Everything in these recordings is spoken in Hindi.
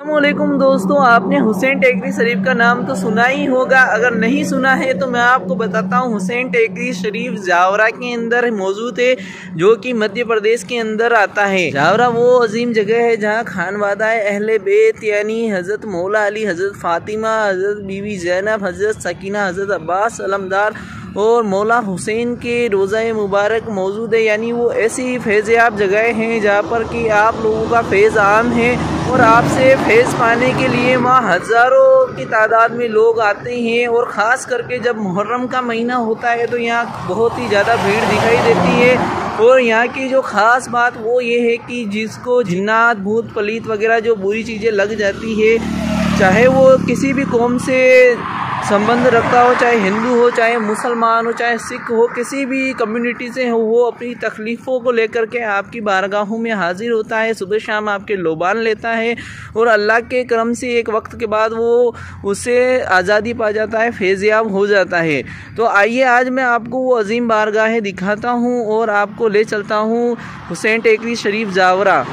अस्सलामुअलैकुम दोस्तों, आपने हुसैन टेकरी शरीफ का नाम तो सुना ही होगा। अगर नहीं सुना है तो मैं आपको बताता हूँ। हुसैन टेकरी शरीफ जावरा के अंदर मौजूद है, जो कि मध्य प्रदेश के अंदर आता है। जावरा वो अजीम जगह है जहाँ खानवादा अहले बैत यानी हज़रत मौला अली, हज़रत फातिमा, हज़रत बीबी ज़ैनब, हज़रत सकीना, हज़रत अब्बास अलमदार और मौला हुसैन के रोज़ा मुबारक मौजूद है। यानी वो ऐसी फैज़याब जगह हैं जहाँ पर कि आप लोगों का फैज़ आम है और आपसे फैज़ पाने के लिए वहाँ हज़ारों की तादाद में लोग आते हैं। और ख़ास करके जब मुहर्रम का महीना होता है तो यहाँ बहुत ही ज़्यादा भीड़ दिखाई देती है। और यहाँ की जो ख़ास बात वो ये है कि जिसको जिन्नात, भूत, पलीत वगैरह जो बुरी चीज़ें लग जाती है, चाहे वो किसी भी कौम से संबंध रखता हो, चाहे हिंदू हो, चाहे मुसलमान हो, चाहे सिख हो, किसी भी कम्युनिटी से हो, वो अपनी तकलीफ़ों को लेकर के आपकी बारगाहों में हाजिर होता है। सुबह शाम आपके लोबान लेता है और अल्लाह के करम से एक वक्त के बाद वो उससे आज़ादी पा जाता है, फैज़याब हो जाता है। तो आइए आज मैं आपको वो अजीम बारगाहें दिखाता हूँ और आपको ले चलता हूँ हुसैन टेकरी शरीफ जावरा।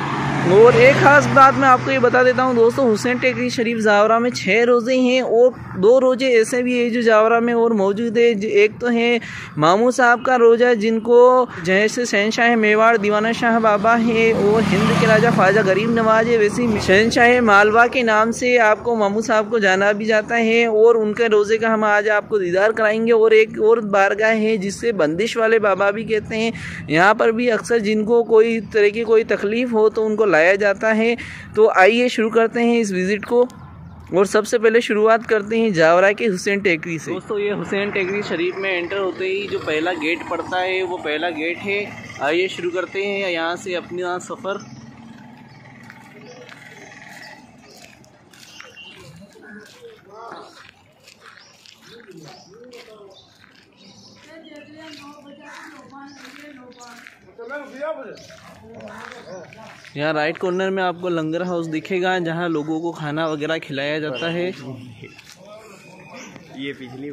और एक ख़ास बात मैं आपको ये बता देता हूँ दोस्तों, हुसैन टेकरी शरीफ जावरा में 6 रोज़े हैं और 2 रोज़े ऐसे भी है जो जावरा में और मौजूद है। एक तो है मामू साहब का रोज़ा, जिनको जैसे शहनशाह मेवाड़ दीवाना शाह बाबा है और हिंद के राजा ख्वाजा गरीब नवाज है, वैसे शहनशाह मालवा के नाम से आपको मामू साहब को जाना भी जाता है। और उनके रोज़े का हम आज आपको दीदार कराएंगे। और एक और बारगाह है जिससे बंदिश वाले बाबा भी कहते हैं। यहाँ पर भी अक्सर जिनको कोई तरह की कोई तकलीफ़ हो तो उनको लाया जाता है। तो आइए शुरू करते हैं इस विज़िट को। और सबसे पहले शुरुआत करते हैं जावरा के हुसैन टेकरी से। दोस्तों, ये हुसैन टेकरी शरीफ में एंटर होते ही जो पहला गेट पड़ता है वो पहला गेट है। आइए शुरू करते हैं यहाँ से अपना सफ़र। यहाँ राइट कॉर्नर में आपको लंगर हाउस दिखेगा जहाँ लोगों को खाना वगैरह खिलाया जाता है। ये पिछली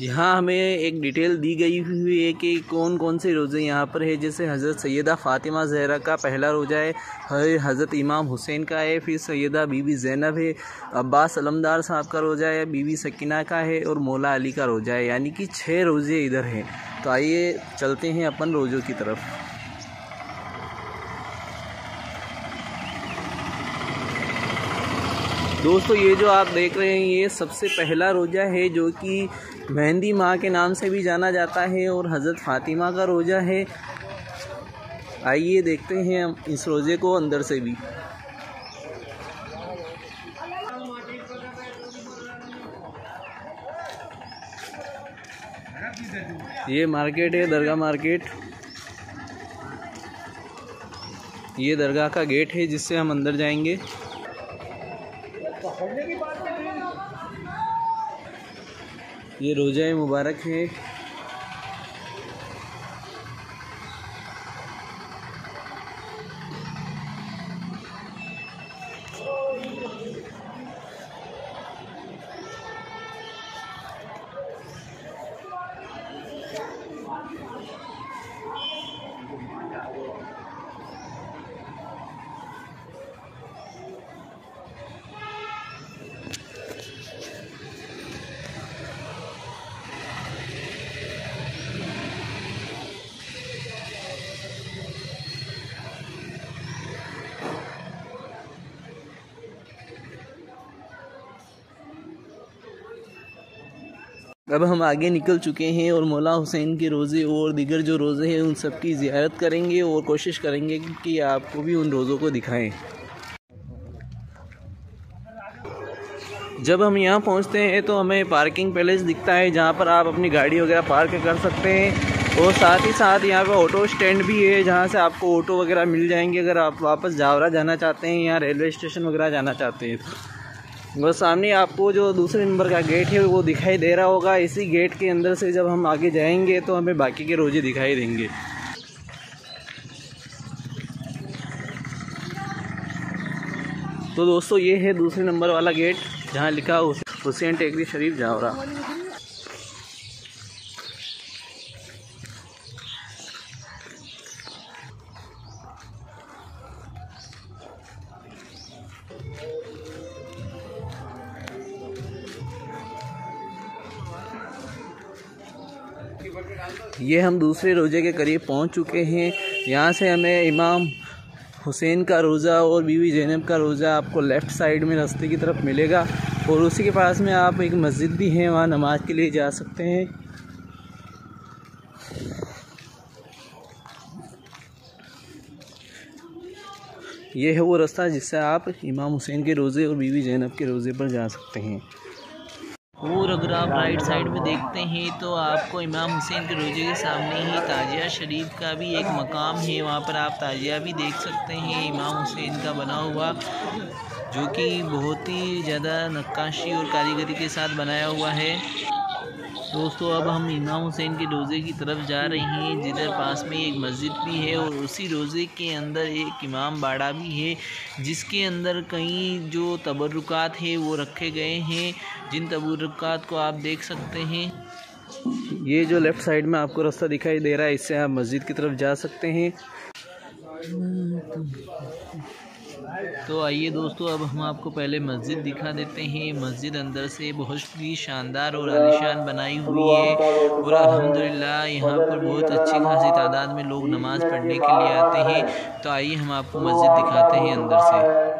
यहाँ हमें एक डिटेल दी गई हुई है कि कौन कौन से रोज़े यहाँ पर है। जैसे हज़रत सैयदा फ़ातिमा ज़हरा का पहला रोज़ा है, हज़रत इमाम हुसैन का है, फिर सैयदा बीबी ज़ैनब है, अब्बास अलमदार साहब का रोज़ा है, बीबी सकीना का है और मौला अली का रोज़ा है। यानी कि 6 रोज़े इधर हैं। तो आइए चलते हैं अपन रोज़ों की तरफ। दोस्तों, ये जो आप देख रहे हैं ये सबसे पहला रोज़ा है जो कि मेहंदी माँ के नाम से भी जाना जाता है और हज़रत फ़ातिमा का रोज़ा है। आइए देखते हैं हम इस रोज़े को अंदर से भी। ये मार्केट है, दरगाह मार्केट। ये दरगाह का गेट है जिससे हम अंदर जाएंगे। ये रोज़ा मुबारक है। अब हम आगे निकल चुके हैं और मौला हुसैन के रोज़े और दीगर जो रोज़े हैं उन सब की ज़ियारत करेंगे और कोशिश करेंगे कि आपको भी उन रोज़ों को दिखाएं। जब हम यहाँ पहुँचते हैं तो हमें पार्किंग पैलेस दिखता है जहाँ पर आप अपनी गाड़ी वगैरह पार्क कर सकते हैं। और साथ ही साथ यहाँ पर ऑटो स्टैंड भी है जहाँ से आपको ऑटो वगैरह मिल जाएंगे अगर आप वापस जावरा जाना चाहते हैं या रेलवे स्टेशन वगैरह जाना चाहते हैं। बस सामने आपको जो दूसरे नंबर का गेट है वो दिखाई दे रहा होगा। इसी गेट के अंदर से जब हम आगे जाएंगे तो हमें बाकी के रोजे दिखाई देंगे। तो दोस्तों ये है दूसरे नंबर वाला गेट जहाँ लिखा हुसैन टेकरी शरीफ जावरा। ये हम दूसरे रोज़े के करीब पहुंच चुके हैं। यहाँ से हमें इमाम हुसैन का रोज़ा और बीवी ज़ैनब का रोज़ा आपको लेफ़्ट साइड में रास्ते की तरफ मिलेगा, और उसी के पास में आप एक मस्जिद भी है, वहाँ नमाज के लिए जा सकते हैं। ये है वो रास्ता जिससे आप इमाम हुसैन के रोज़े और बीवी ज़ैनब के रोज़े पर जा सकते हैं। और अगर आप राइट साइड में देखते हैं तो आपको इमाम हुसैन के रोज़े के सामने ही ताजिया शरीफ का भी एक मकाम है, वहाँ पर आप ताजिया भी देख सकते हैं इमाम हुसैन का बना हुआ, जो कि बहुत ही ज़्यादा नक्काशी और कारीगरी के साथ बनाया हुआ है। दोस्तों अब हम इमाम हुसैन के रोज़े की तरफ जा रहे हैं, जिधर पास में एक मस्जिद भी है और उसी रोज़े के अंदर एक इमाम बाड़ा भी है, जिसके अंदर कई जो तबरुकात है वो रखे गए हैं, जिन तबरुकात को आप देख सकते हैं। ये जो लेफ़्ट साइड में आपको रास्ता दिखाई दे रहा है, इससे आप मस्जिद की तरफ जा सकते हैं। तो आइए दोस्तों अब हम आपको पहले मस्जिद दिखा देते हैं। मस्जिद अंदर से बहुत ही शानदार और आलीशान बनाई हुई है, और अल्हम्दुलिल्लाह यहाँ पर बहुत अच्छी खासी तादाद में लोग नमाज़ पढ़ने के लिए आते हैं। तो आइए हम आपको मस्जिद दिखाते हैं अंदर से।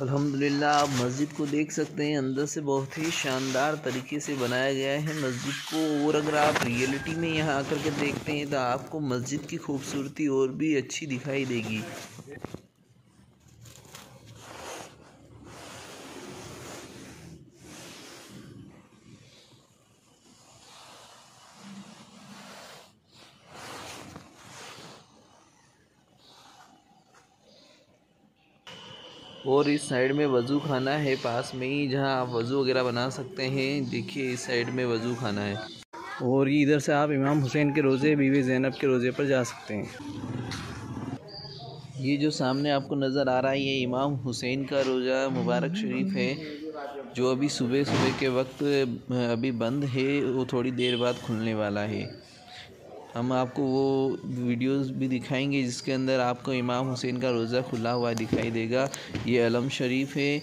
अल्हम्दुलिल्लाह आप मस्जिद को देख सकते हैं, अंदर से बहुत ही शानदार तरीके से बनाया गया है मस्जिद को। और अगर आप रियलिटी में यहाँ आकर के देखते हैं तो आपको मस्जिद की खूबसूरती और भी अच्छी दिखाई देगी। और इस साइड में वज़ू खाना है पास में ही, जहां आप वज़ू वगैरह बना सकते हैं। देखिए इस साइड में वज़ू खाना है, और ये इधर से आप इमाम हुसैन के रोज़े बीवी ज़ैनब के रोज़े पर जा सकते हैं। ये जो सामने आपको नज़र आ रहा है ये इमाम हुसैन का रोज़ा मुबारक शरीफ है, जो अभी सुबह सुबह के वक्त अभी बंद है, वो थोड़ी देर बाद खुलने वाला है। हम आपको वो वीडियोस भी दिखाएंगे जिसके अंदर आपको इमाम हुसैन का रोज़ा खुला हुआ दिखाई देगा। ये अलम शरीफ है,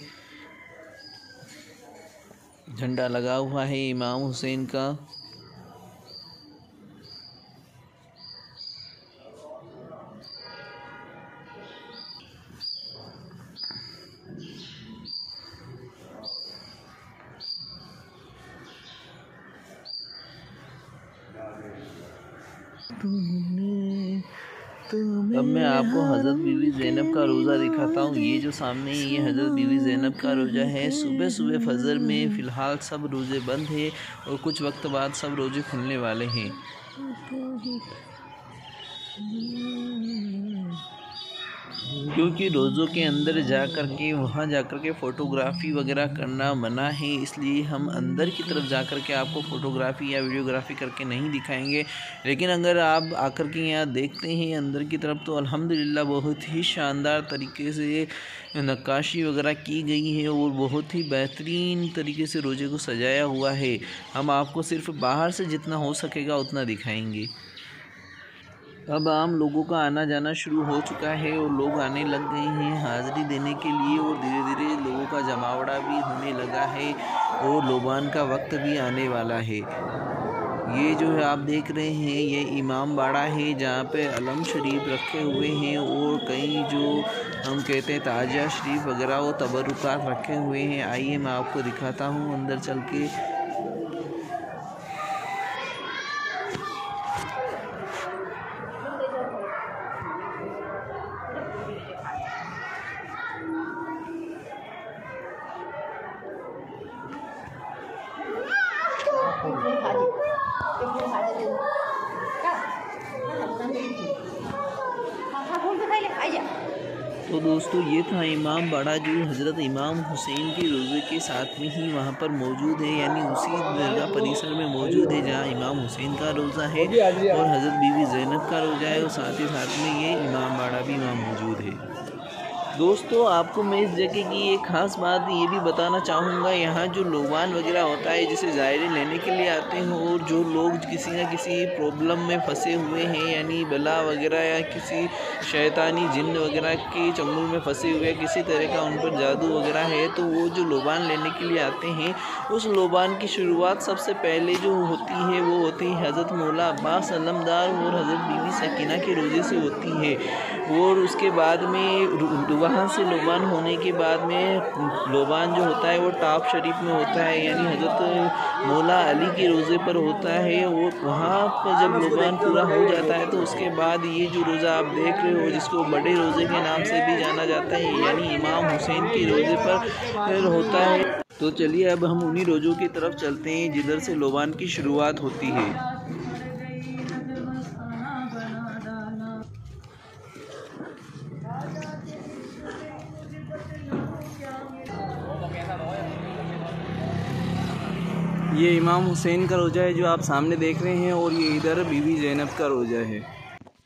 झंडा लगा हुआ है इमाम हुसैन का। अब मैं आपको हज़रत बीवी ज़ैनब का रोज़ा दिखाता हूँ। ये जो सामने ये हज़रत बीवी ज़ैनब का रोज़ा है। सुबह सुबह फजर में फ़िलहाल सब रोज़े बंद हैं और कुछ वक्त बाद सब रोज़े खुलने वाले हैं। क्योंकि रोज़ों के अंदर जा कर के वहाँ जा कर के फ़ोटोग्राफ़ी वगैरह करना मना है, इसलिए हम अंदर की तरफ जा कर के आपको फ़ोटोग्राफ़ी या वीडियोग्राफ़ी करके नहीं दिखाएंगे। लेकिन अगर आप आकर के यहाँ देखते हैं अंदर की तरफ तो अल्हम्दुलिल्लाह बहुत ही शानदार तरीके से नक्काशी वगैरह की गई है और बहुत ही बेहतरीन तरीके से रोज़े को सजाया हुआ है। हम आपको सिर्फ बाहर से जितना हो सकेगा उतना दिखाएँगे। अब आम लोगों का आना जाना शुरू हो चुका है और लोग आने लग गए हैं हाज़िरी देने के लिए, और धीरे धीरे लोगों का जमावड़ा भी होने लगा है और लोबान का वक्त भी आने वाला है। ये जो है आप देख रहे हैं ये इमाम बाड़ा है, जहाँ पे अलम शरीफ रखे हुए हैं और कई जो हम कहते हैं ताजिया शरीफ वगैरह वो तबरुकात रखे हुए हैं। आइए मैं आपको दिखाता हूँ अंदर चल के। तो दोस्तों ये था इमाम बाड़ा जो हज़रत इमाम हुसैन के रोज़े के साथ में ही वहाँ पर मौजूद है, यानी उसी दरगाह परिसर में मौजूद है जहाँ इमाम हुसैन का रोज़ा है और हज़रत बीवी ज़ैनब का रोज़ा है, और साथ ही साथ में ये इमाम बाड़ा भी वहाँ मौजूद है। दोस्तों आपको मैं इस जगह की एक ख़ास बात ये भी बताना चाहूँगा, यहाँ जो लोबान वगैरह होता है जिसे ज़ायरीन लेने के लिए आते हैं, और जो लोग किसी न किसी प्रॉब्लम में फंसे हुए हैं, यानी बला वगैरह या किसी शैतानी जिन्न वगैरह के चंगुल में फंसे हुए, किसी तरह का उन पर जादू वगैरह है, तो वो जो लोबान लेने के लिए आते हैं, उस लोबान की शुरुआत सबसे पहले जो होती है वो होती है हज़रत मौला अब्बास अलमदार और हज़रत बीवी सकीना के रोज़े से होती है। और उसके बाद में वहाँ से लोबान होने के बाद में लोबान जो होता है वो टाप शरीफ में होता है, यानी हज़रत मौला अली के रोज़े पर होता है। वो वहाँ पर जब लोबान पूरा हो जाता है तो उसके बाद ये जो रोज़ा आप देख रहे हो, जिसको बड़े रोज़े के नाम से भी जाना जाता है, यानी इमाम हुसैन के रोज़े पर होता है। तो चलिए अब हम उन्हीं रोज़ों की तरफ चलते हैं जिधर से लोबान की शुरुआत होती है। ये इमाम हुसैन का रोज़ा है जो आप सामने देख रहे हैं, और ये इधर बीवी ज़ैनब का रोज़ा है।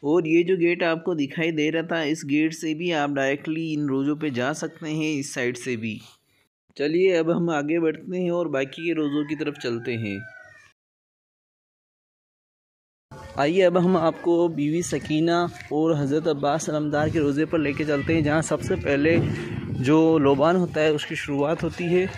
और ये जो गेट आपको दिखाई दे रहा था, इस गेट से भी आप डायरेक्टली इन रोज़ों पे जा सकते हैं, इस साइड से भी। चलिए अब हम आगे बढ़ते हैं और बाकी के रोज़ों की तरफ चलते हैं। आइए अब हम आपको बीवी सकीना और हज़रत अब्बास अलमदार के रोज़े पर लेके चलते हैं, जहाँ सबसे पहले जो लोबान होता है उसकी शुरुआत होती है।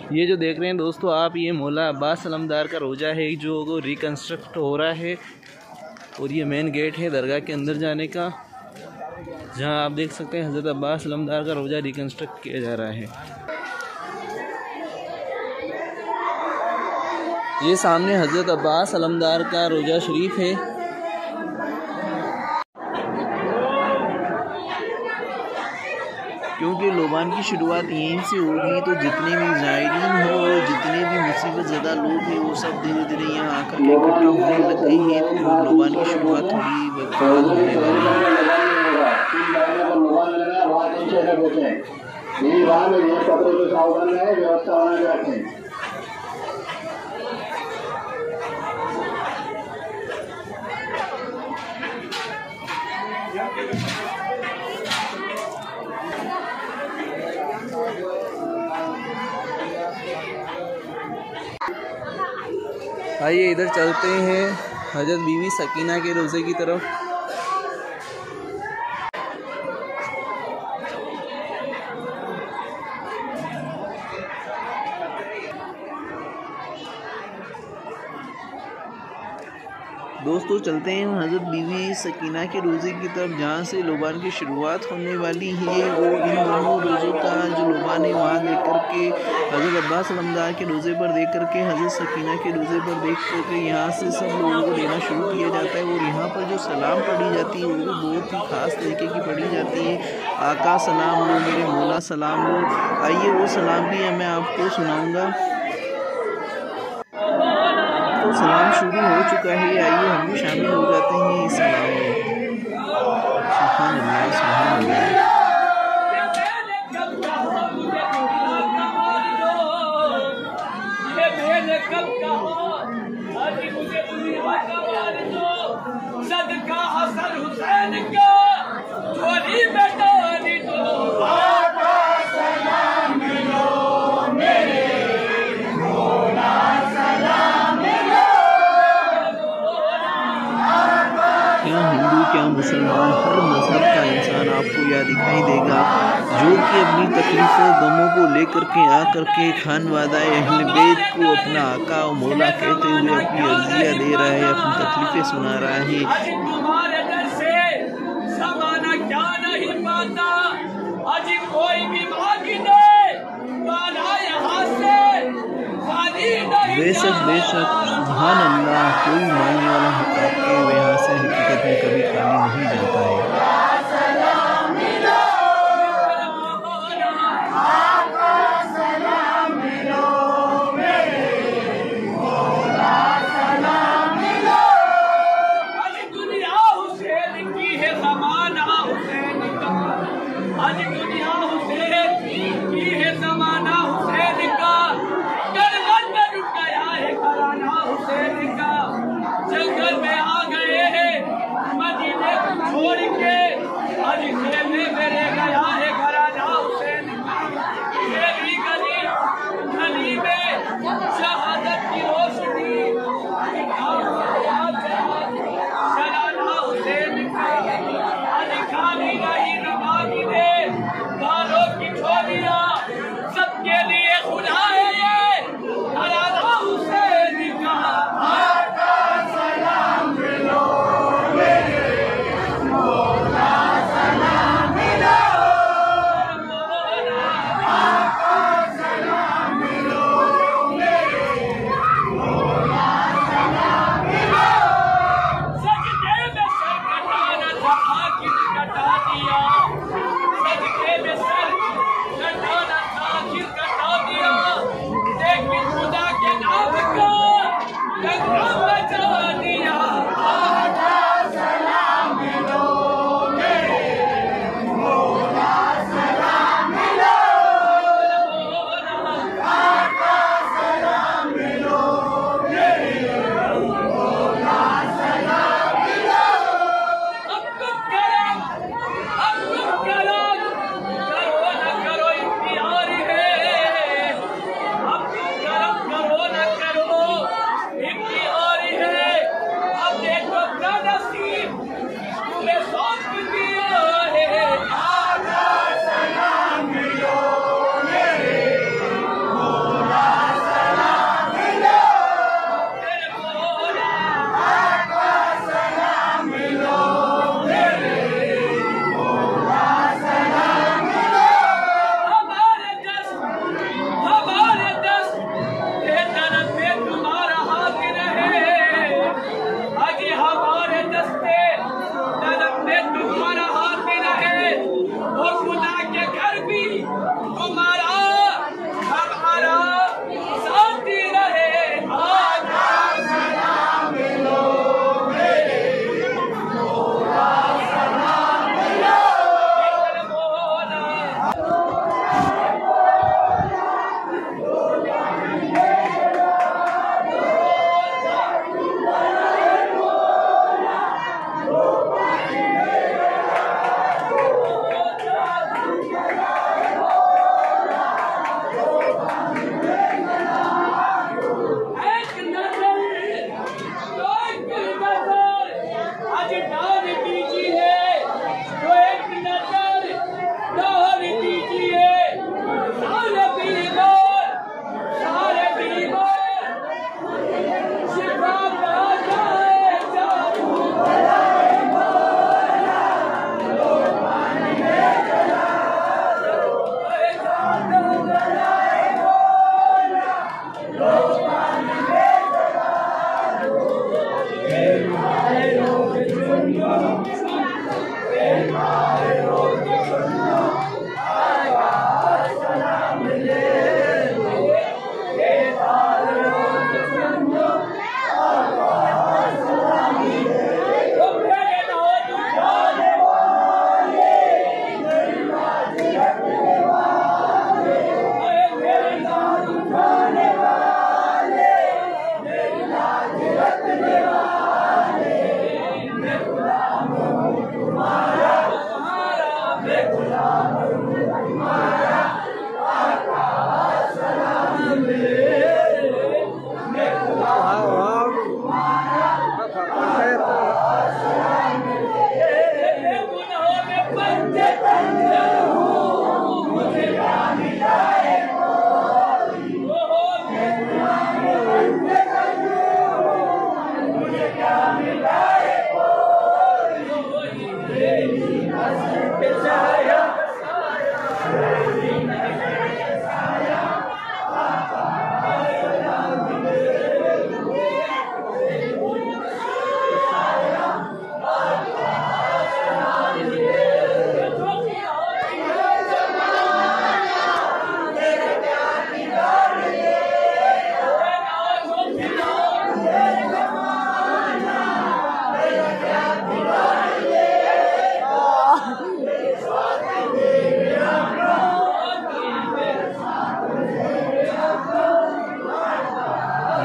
ये जो देख रहे हैं दोस्तों आप, ये मौला अब्बास अलमदार का रोज़ा है जो रिकन्स्ट्रक्ट हो रहा है, और ये मेन गेट है दरगाह के अंदर जाने का, जहाँ आप देख सकते हैं हज़रत अब्बास अलमदार का रोज़ा रिकन्स्ट्रक्ट किया जा रहा है। ये सामने हज़रत अब्बास अलमदार का रोज़ा शरीफ है। क्योंकि लोबान की शुरुआत यहीं से होगी, तो जितने भी ज़ायरीन हो, जितने भी मुसीबत ज़्यादा लोग हैं, वो सब धीरे धीरे यहाँ आकर के इकट्ठा होने लग गई है। तो लोबान की शुरुआत थोड़ी वक्त बाद होने वाली है। आइए इधर चलते हैं हज़रत बीवी सकीना के रोज़े की तरफ। दोस्तों चलते हैं हज़रत बीवी सकीना के रोज़े की तरफ, जहाँ से लोबान की शुरुआत होने वाली है। और इन दोनों रोज़ों का जो लोबान है वहाँ देख कर के, हज़रत अब्बास अलमदार के रोज़े पर देख कर के, हज़रत सकीना के रोज़े पर देख कर के यहाँ से सब लोगों को देना शुरू किया जाता है। और यहाँ पर जो सलाम पढ़ी जाती है वो भी बहुत ही ख़ास तरीके की पढ़ी जाती है। आका सलाम लो, मेरे मौला सलाम लो। आइए वो सलाम भी मैं आपको सुनाऊँगा। तो सलाम शुरू हो चुका है, आइए हम भी शामिल हो जाते हैं इस सलाम में। सुभान अल्लाह, सुभान अल्लाह। क्या मुसलमान, हर मज़हब का इंसान आपको यह दिखाई देगा जो कि अपनी तकलीफ़ों गमों को लेकर के आकर के खानवादाए अहले बैत को अपना आका और मौला कहते हुए अपनी अर्जियाँ दे रहा है, अपनी तकलीफ़ें सुना रहा है। बेशक बेशक, सुभान अल्लाह, कोई मानने वाला आपके यहाँ से हकीकत में कभी खाली नहीं जाता है।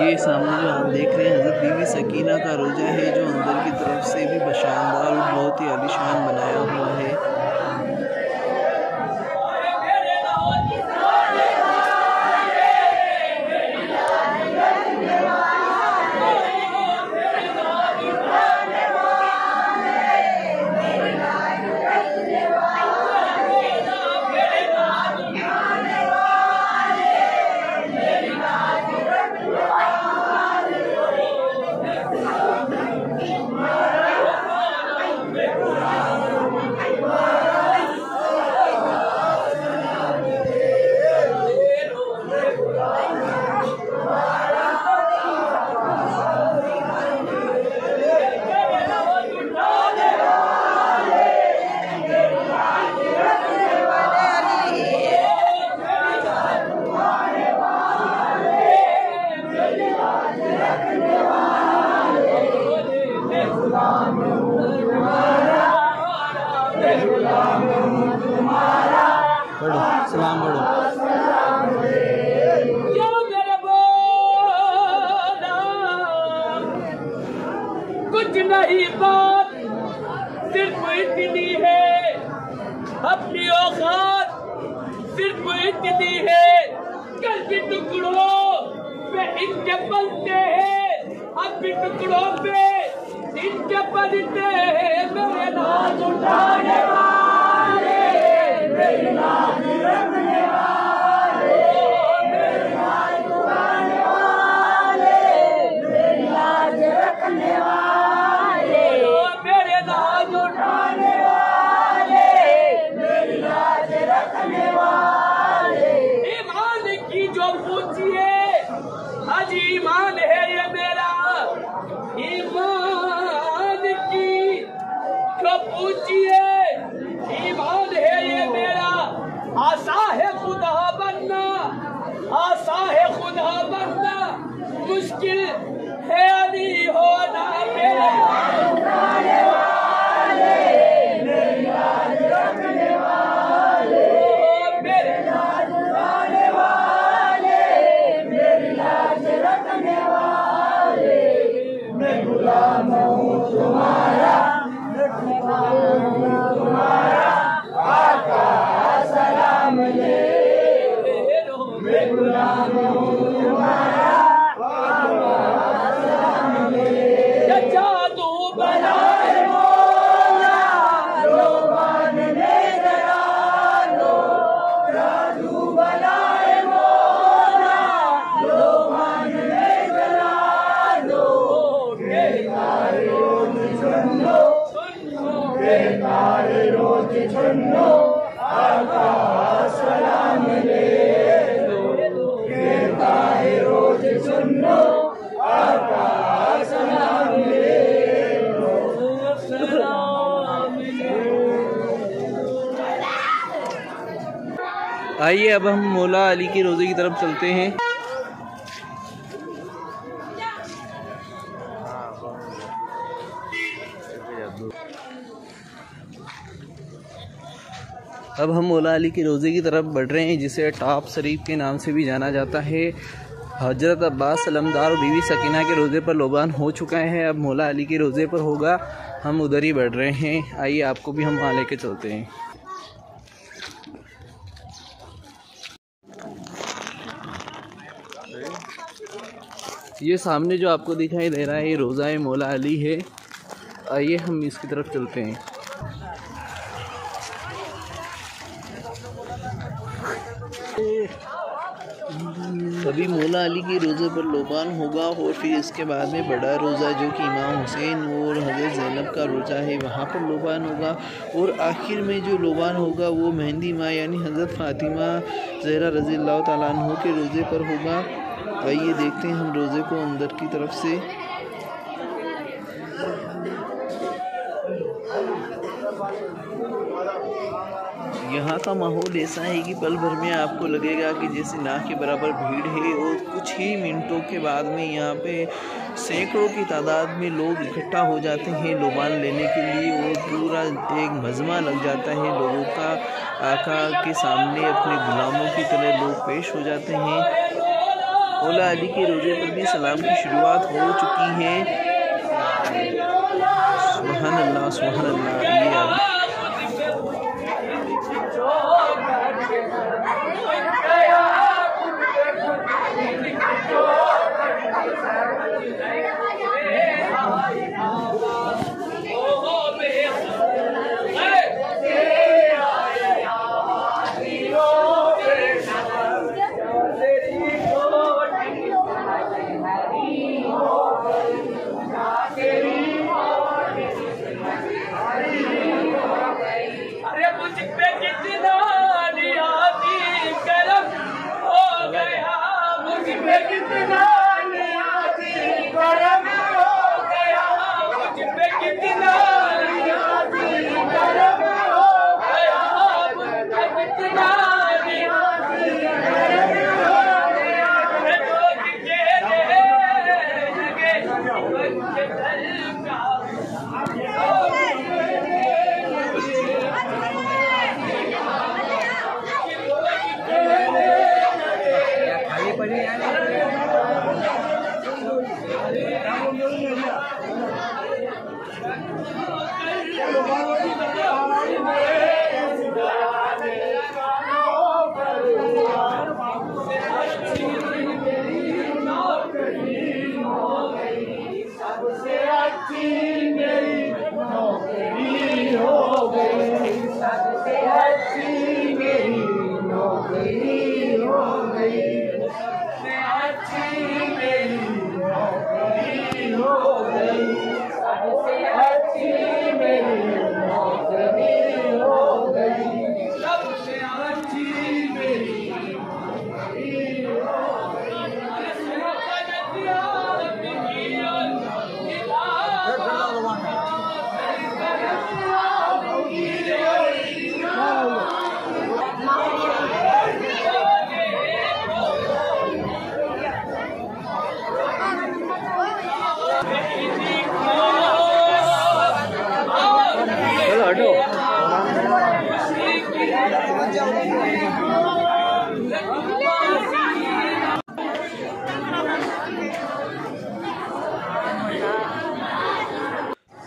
ये सामने जो आप देख रहे हैं हज़रत बीवी सकीना का रोज़ा है, जो अंदर की तरफ से भी बशानदार और बहुत ही आलीशान बनाया हुआ है। सलाम कुछ नहीं बात सिर्फ इतनी है, अपनी औकात सिर्फ इतनी है, कल के टुकड़ों पे इनके पलते हैं, अब भी टुकड़ों पे इनके पलते हैं। मेरे नाज उठाने वाले, मेरे नाज रखने वाले, मेरे नाज उठाने वाले, मेरे नाज रखने वाले, मेरे नाज उठाने वाले, मेरे नाज रखने वाले। ईमान की जो पूछिए, आज ईमान है ये मेरा, ईमान की जो पूछिए, ईमान है ये मेरा। आशा है खुदा बनना, आशा है खुदा बनना, मुश्किल है अली होना। मेरे उठाने वाले, मेरे नाज रखने वाले, मेरे नाज उठाने वाले, मेरे नाज रखने वाले। मैं गुलाम हूँ तुम्हारा, तुम्हारा आका सलाम ले। मैं गुलाम हूँ तुम्हारा आका सलाम ले। जादू बनाए मौला, लो मान ले जरा लो, जादू बनाए मौला, लो मान ले जरा लो। बेकार रोज सुनो, बेकार रोज सुनो, आका सलाम ले लो। बेकार रोज सुनो, आका सलाम ले लो, सलाम ले। आइए अब हम मौला अली के रोज़े की तरफ चलते हैं। अब हम मौला अली के रोज़े की तरफ बढ़ रहे हैं, जिसे टॉप शरीफ के नाम से भी जाना जाता है। हजरत अब्बास अलमदार और बीवी सकीना के रोज़े पर लोबान हो चुका है, अब मौला अली के रोज़े पर होगा। हम उधर ही बढ़ रहे हैं, आइए आपको भी हम वहाँ लेके चलते हैं। ये सामने जो आपको दिखाई दे रहा है, ये रोज़ा मौला अली है। आइए हम इसकी तरफ चलते हैं। अभी मौला अली के रोज़े पर लोबान होगा और फिर इसके बाद में बड़ा रोज़ा जो कि इमाम हुसैन और हज़रत ज़ैनब का रोज़ा है, वहाँ पर लोबान होगा। और आखिर में जो लोबान होगा वो मेहंदी माँ यानी हज़रत फ़ातिमा ज़हरा रज़ी अल्लाह तआला अन्हा के रोज़े पर होगा। आइए देखते हैं हम रोज़े को अंदर की तरफ से। यहाँ का माहौल ऐसा है कि पल भर में आपको लगेगा कि जैसे ना के बराबर भीड़ है, और कुछ ही मिनटों के बाद में यहाँ पे सैकड़ों की तादाद में लोग इकट्ठा हो जाते हैं लोबान लेने के लिए, और पूरा एक मजमा लग जाता है लोगों का। आका के सामने अपने गुलामों की तरह लोग पेश हो जाते हैं। मौला अली के रोज़े पर भी सलाम की शुरुआत हो चुकी है। सुभान अल्लाह सुभान अल्लाह।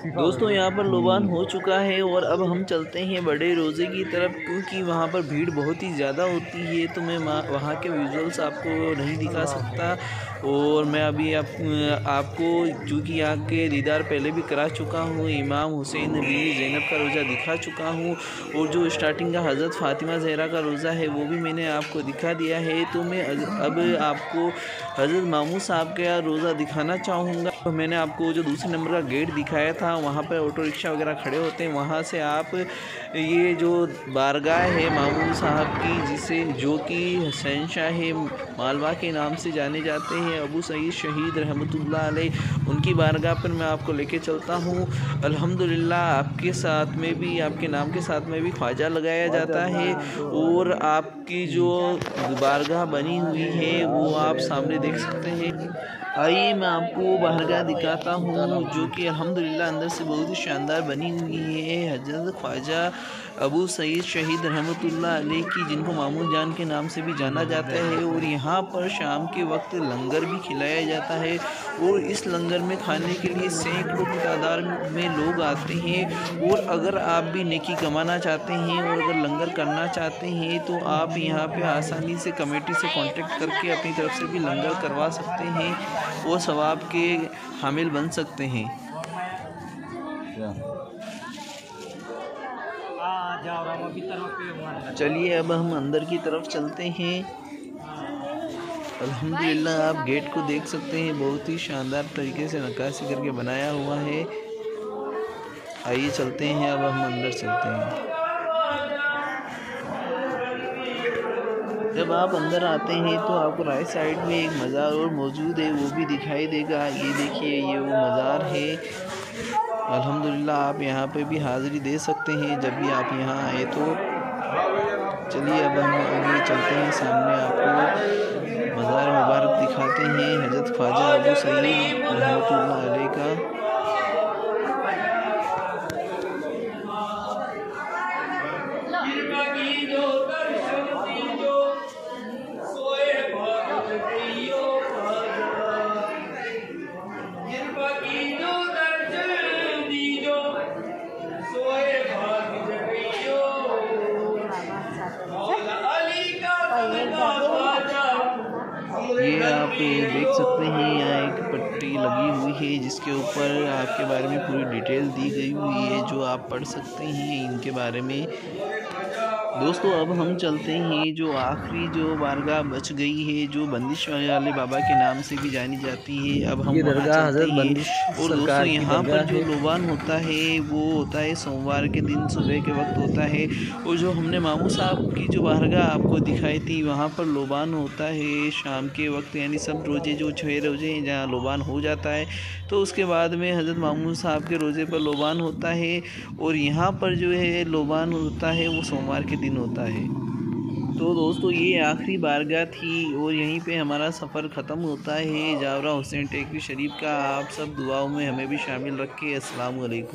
ये दोस्तों यहाँ पर लोबान हो चुका है और अब हम चलते हैं बड़े रोज़े की तरफ, क्योंकि वहाँ पर भीड़ बहुत ही ज़्यादा होती है तो मैं वहाँ के विजुअल्स आपको नहीं दिखा सकता। और मैं अभी आपको चूँकि यहाँ के दीदार पहले भी करा चुका हूँ, इमाम हुसैन बीवी ज़ैनब का रोज़ा दिखा चुका हूँ और जो स्टार्टिंग का हज़रत फ़ातिमा ज़हरा का रोज़ा है वो भी मैंने आपको दिखा दिया है। तो मैं अब आपको हज़रत मामू साहब का रोज़ा दिखाना चाहूँगा। तो मैंने आपको जो दूसरे नंबर का गेट दिखाया था, वहाँ पर ऑटो रिक्शा वगैरह खड़े होते हैं, वहाँ से आप ये जो बारगाह है मामू साहब की, जिसे जो कि हुसैन शाह मालवा के नाम से जाने जाते हैं, अबू सईद शहीद रहमतुल्लाह अलैह, उनकी बारगाह पर मैं आपको लेके चलता हूँ। अल्हम्दुलिल्लाह आपके साथ में भी, आपके नाम के साथ में भी ख्वाजा लगाया जाता है और आपकी जो बारगाह बनी हुई है वो आप सामने देख सकते हैं। आइए मैं आपको बारगाह दिखाता हूँ जो कि अल्हम्दुलिल्लाह अंदर से बहुत ही शानदार बनी हुई है। हज़रत ख्वाजा अबू सईद शहीद रहमतुल्लाह अलैह की, जिनको मामू जान के नाम से भी जाना जाता है। और यहाँ पर शाम के वक्त लंगर भी खिलाया जाता है और इस लंगर में खाने के लिए सैकड़ों की तादाद में लोग आते हैं। और अगर आप भी नेकी कमाना चाहते हैं और अगर लंगर करना चाहते हैं तो आप यहाँ पे आसानी से कमेटी से कांटेक्ट करके अपनी तरफ से भी लंगर करवा सकते हैं और सवाब के हामिल बन सकते हैं। चलिए अब हम अंदर की तरफ चलते हैं। अल्हम्दुलिल्लाह आप गेट को देख सकते हैं, बहुत ही शानदार तरीके से नक्काशी करके बनाया हुआ है। आइए चलते हैं, अब हम अंदर चलते हैं। जब आप अंदर आते हैं तो आपको राइट साइड में एक मज़ार और मौजूद है, वो भी दिखाई देगा। ये देखिए, ये वो मज़ार है। अल्हम्दुलिल्लाह आप यहाँ पे भी हाज़िरी दे सकते हैं जब भी आप यहाँ आए तो। चलिए अब हम आगे चलते हैं, सामने आपको मज़ार मुबारक दिखाते हैं हज़रत ख्वाजा अबू सईद रहमतुल्लाह अलैह का। ये आप देख सकते हैं यहाँ एक पट्टी लगी हुई है जिसके ऊपर आपके बारे में पूरी डिटेल दी गई हुई है, जो आप पढ़ सकते हैं इनके बारे में। दोस्तों अब हम चलते हैं जो आखिरी जो बारगाह बच गई है, जो बंदिश वाले बाबा के नाम से भी जानी जाती है। अब हम वहाँ चलते हैं। और दोस्तों यहाँ पर जो लोबान होता है वो होता है सोमवार के दिन सुबह के वक्त होता है। और जो हमने मामू साहब की जो बारगाह आपको दिखाई थी वहाँ पर लोबान होता है शाम के वक्त, यानी सब रोज़े जो 6 रोज़े हैं जहाँ लोबान हो जाता है, तो उसके बाद में हज़रत मामू साहब के रोज़े पर लोबान होता है। और यहाँ पर जो है लोबान होता है वो सोमवार के दिन होता है। तो दोस्तों ये आखिरी बारगाह थी और यहीं पे हमारा सफ़र ख़त्म होता है जावरा हुसैन टेकरी शरीफ का। आप सब दुआओं में हमें भी शामिल रखें। अस्सलाम वालेकुम।